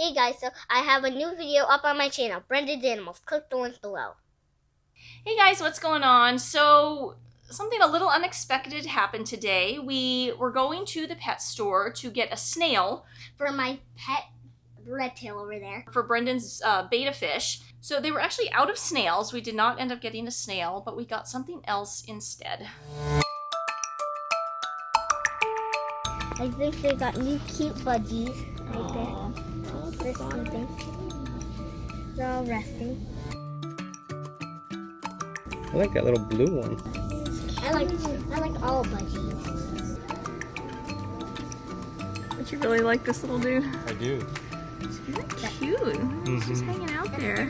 Hey guys, so I have a new video up on my channel, Brendan's Animals. Click the link below. Hey guys, what's going on? So something a little unexpected happened today. We were going to the pet store to get a snail For my pet red tail over there. for Brendan's betta fish. So they were actually out of snails. We did not end up getting a snail, but we got something else instead. I think they got new cute budgies right there. They're sleeping. They're all resting. I like that little blue one. I like all budgies. Don't you really like this little dude? I do. He's very cute. He's just hanging out there.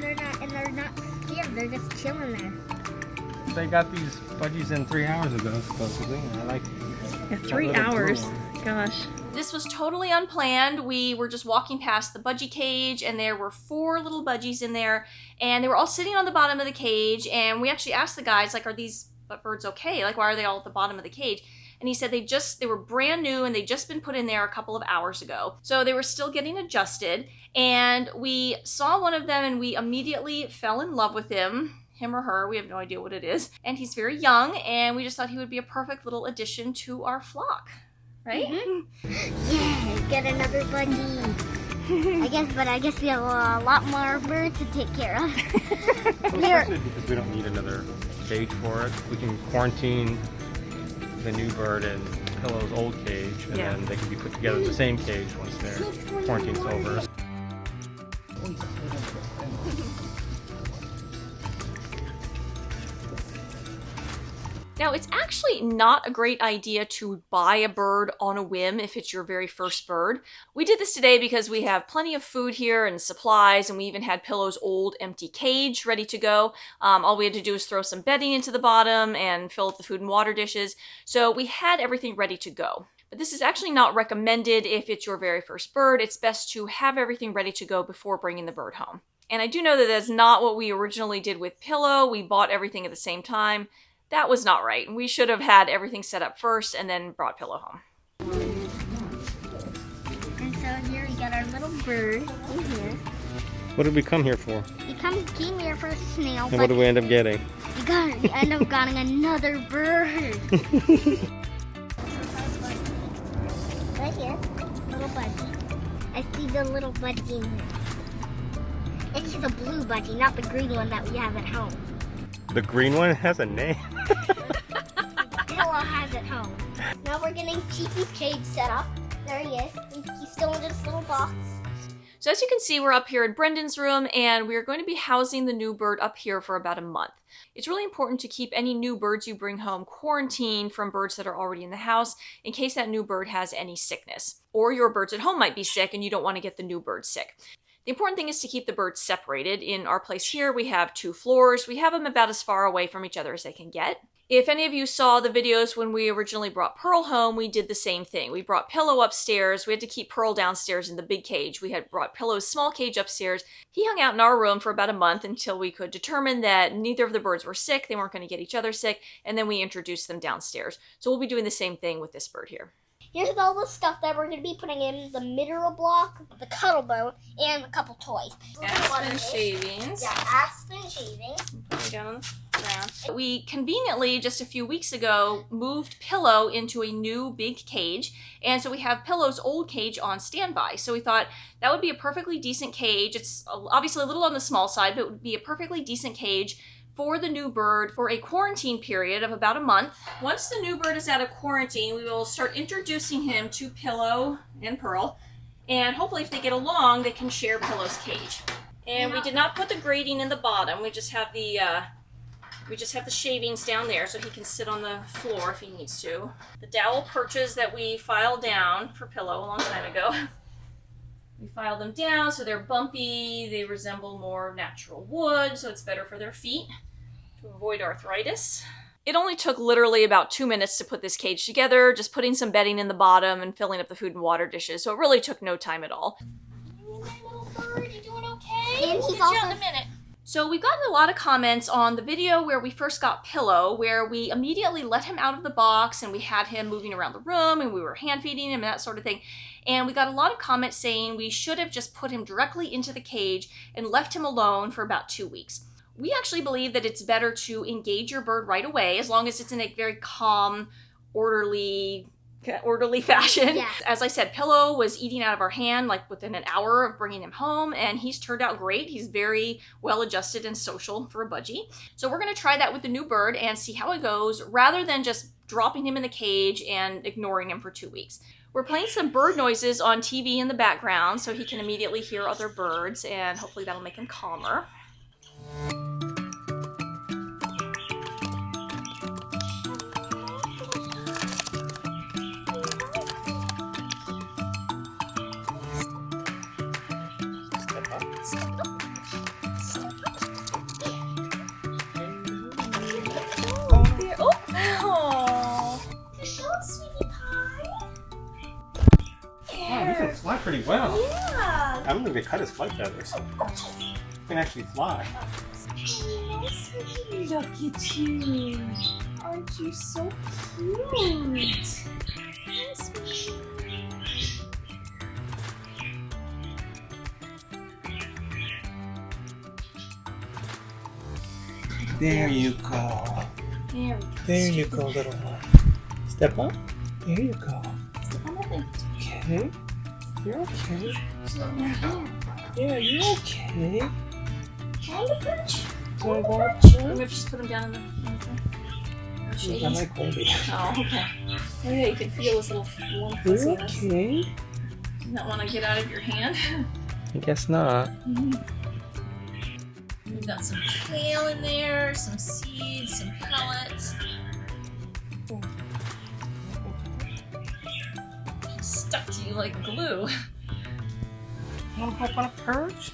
And they're not scared. They're just chilling there. They got these budgies in 3 hours ago, supposedly. I like Yeah, 3 hours. Gosh. This was totally unplanned. We were just walking past the budgie cage and there were 4 little budgies in there and they were all sitting on the bottom of the cage, and we actually asked the guys, like, are these birds okay? Like, why are they all at the bottom of the cage? And he said they were brand new and they'd just been put in there a couple of hours ago. So they were still getting adjusted, and we saw one of them and we immediately fell in love with him or her, we have no idea what it is. And he's very young and we just thought he would be a perfect little addition to our flock. Right? Yeah, get another budgie. I guess we have a lot more birds to take care of. Especially because we don't need another cage for it. We can quarantine the new bird in Pillow's old cage, and then they can be put together in the same cage once their quarantine's over. Now, it's actually not a great idea to buy a bird on a whim if it's your very first bird. We did this today because we have plenty of food here and supplies, and we even had Pillow's old empty cage ready to go. All we had to do was throw some bedding into the bottom and fill up the food and water dishes. So we had everything ready to go. But this is actually not recommended if it's your very first bird. It's best to have everything ready to go before bringing the bird home. And I do know that that's not what we originally did with Pillow. We bought everything at the same time. That was not right. We should have had everything set up first and then brought Pillow home. And so here we got our little bird in here. What did we come here for? We came here for a snail, And what did we end up getting? we end up getting another bird. Right here, little budgie. I see the little budgie in here. It's the blue budgie, not the green one that we have at home. The green one has a name. Pillow has at home. Now we're getting Cheeky's cage set up. There he is. He's still in this little box. So as you can see, we're up here in Brendan's room, and we're going to be housing the new bird up here for about a month. It's really important to keep any new birds you bring home quarantined from birds that are already in the house in case that new bird has any sickness. Or your birds at home might be sick and you don't want to get the new bird sick. The important thing is to keep the birds separated. In our place here, we have 2 floors. We have them about as far away from each other as they can get. If any of you saw the videos when we originally brought Pearl home, we did the same thing. We brought Pillow upstairs. We had to keep Pearl downstairs in the big cage. We had brought Pillow's small cage upstairs. He hung out in our room for about a month until we could determine that neither of the birds were sick. They weren't going to get each other sick. And then we introduced them downstairs. So we'll be doing the same thing with this bird here. Here's all the stuff that we're going to be putting in: the mineral block, the cuddle bone, and a couple toys. Aspen shavings. Yeah, aspen shavings. Put it down on the ground. We conveniently, just a few weeks ago, moved Pillow into a new big cage. And so we have Pillow's old cage on standby. So we thought that would be a perfectly decent cage. It's obviously a little on the small side, but it would be a perfectly decent cage for the new bird for a quarantine period of about a month. Once the new bird is out of quarantine, we will start introducing him to Pillow and Pearl, and hopefully if they get along, they can share Pillow's cage. And we did not put the grating in the bottom. We just have the shavings down there so he can sit on the floor if he needs to. The dowel perches that we filed down for Pillow a long time ago. We file them down so they're bumpy, they resemble more natural wood, so it's better for their feet to avoid arthritis. It only took literally about 2 minutes to put this cage together, just putting some bedding in the bottom and filling up the food and water dishes, so it really took no time at all. My little bird, you doing okay? And he's in a minute. So we've gotten a lot of comments on the video where we first got Pillow, where we immediately let him out of the box and we had him moving around the room and we were hand feeding him and that sort of thing. And we got a lot of comments saying we should have just put him directly into the cage and left him alone for about 2 weeks. We actually believe that it's better to engage your bird right away, as long as it's in a very calm, orderly fashion. Yeah. As I said, Pillow was eating out of our hand like within an hour of bringing him home, and he's turned out great. He's very well adjusted and social for a budgie. So we're going to try that with the new bird and see how it goes, rather than just dropping him in the cage and ignoring him for 2 weeks. We're playing some bird noises on TV in the background so he can immediately hear other birds, and hopefully that'll make him calmer. Wow, he can fly pretty well. Yeah. I don't think they cut his flight feathers. He can actually fly. Look at you. Aren't you so cute? There you go. There you go, little one. Step up. There you go. Okay. You're okay. Yeah, you're okay. On the perch. Do I want you? Maybe just put him down in the I like holding. Oh, okay. Oh yeah, you can feel his little warm You're fuzziness. okay. Does not want to get out of your hand. I guess not. We've got some kale in there, some seeds, some pellets. She's stuck to you like glue. Want to hop on a perch?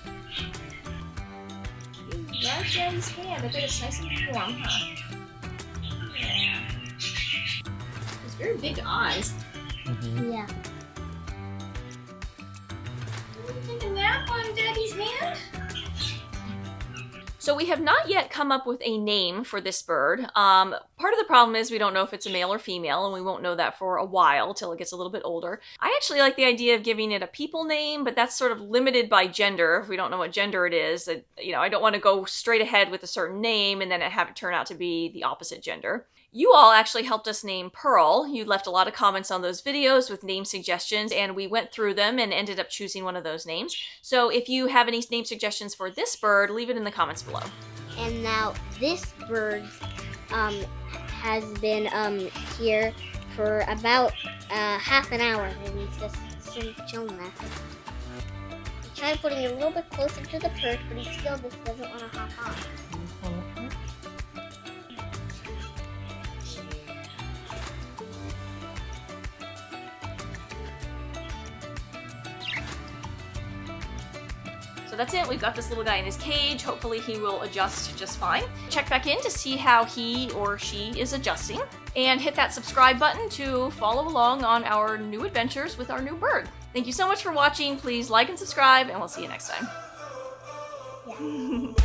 Grab Daddy's hand. I bet it's nice and warm, huh? Yeah. Those very big eyes. Yeah. You take a nap on Daddy's hand? So we have not yet come up with a name for this bird. Part of the problem is we don't know if it's a male or female, and we won't know that for a while till it gets a little bit older. I actually like the idea of giving it a people name, but that's sort of limited by gender. If we don't know what gender it is, I don't want to go straight ahead with a certain name and then have it turn out to be the opposite gender. You all actually helped us name Pearl. You left a lot of comments on those videos with name suggestions, and we went through them and ended up choosing one of those names. So if you have any name suggestions for this bird, leave it in the comments below. And now this bird has been here for about half an hour, and he's just chilling there. I tried putting it a little bit closer to the perch, but he still just doesn't want to hop on. So that's it. We've got this little guy in his cage. Hopefully he will adjust just fine. Check back in to see how he or she is adjusting. And hit that subscribe button to follow along on our new adventures with our new bird. Thank you so much for watching. Please like and subscribe, and we'll see you next time. Yeah.